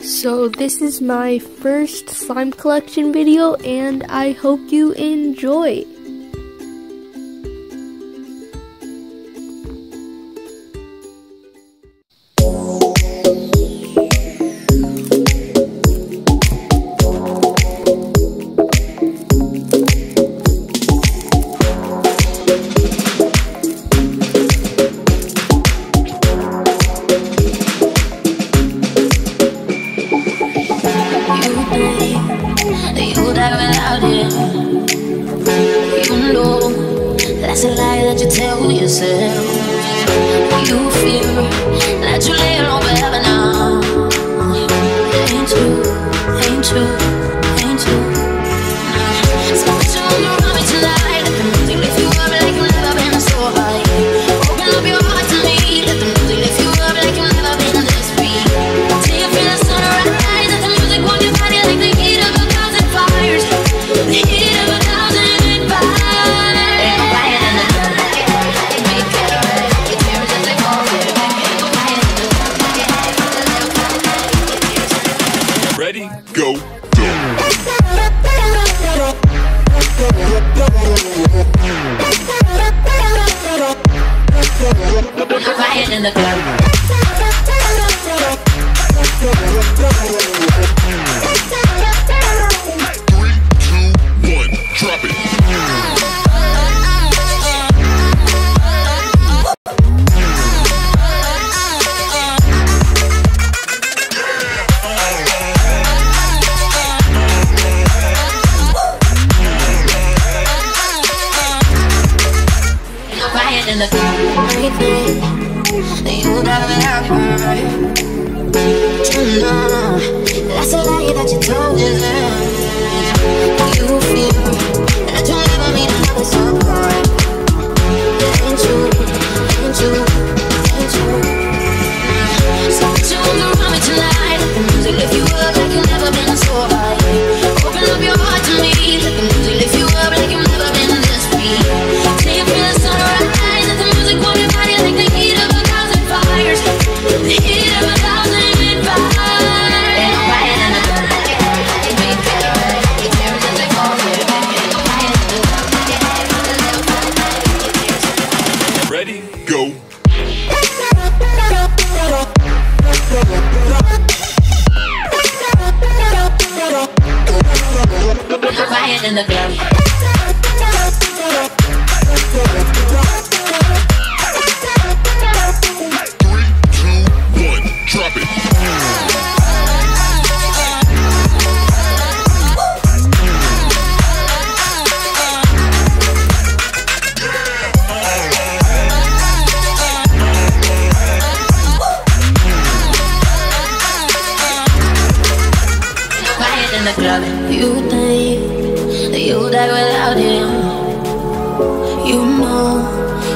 So this is my first slime collection video and I hope you enjoy. You know that's a lie that you tell yourself. You fear that you lay alone forever now. Ain't you? So put your arms around me tonight. Let the music lift you up like you've never been so high. Open up your heart to me. Let the music lift you up like you've never been this free. Till you feel the sunrise. Let the music warm your body like the heat of 1,000 fires. The heat of 1,000 fires. Ain't no fire in the dark. Make it right. Your tears as they fall. Ain't no fire in the dark. Ready, go, Quiet in the club. In the everything that you never heard. You know that's a lie that you told yourself. You fear that you'll never meet another someone. Ain't you? So put your arms around me tonight. Let the music lift you up like you've never been so high. Open up your heart to me. Let the music lift you up like you've never been this free. Till you feel the sunrise. The heat of 1,000 fires. Ain't no fire in the dark. Make it right. Your tears as they fall. Ain't no fire in the dark. ready, go. Quiet in the club. You think that you'll die without him. You know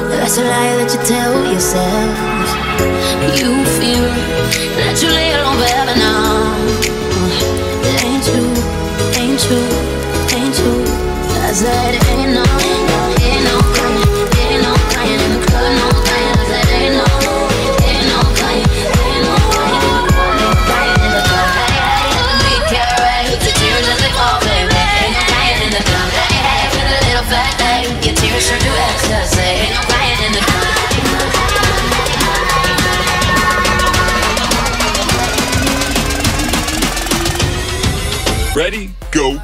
that's a lie that you tell yourself. You feel that you lay alone forever now. Ain't you? I said ain't no crying in the club, no crying. I said ain't no crying in the club, no crying in the club. Make it right, the tears as they fall, baby. Ain't no crying in the club, hey, with a little fat thing. Your tears sure do ecstasy. Ain't no crying in the club. Ready, go.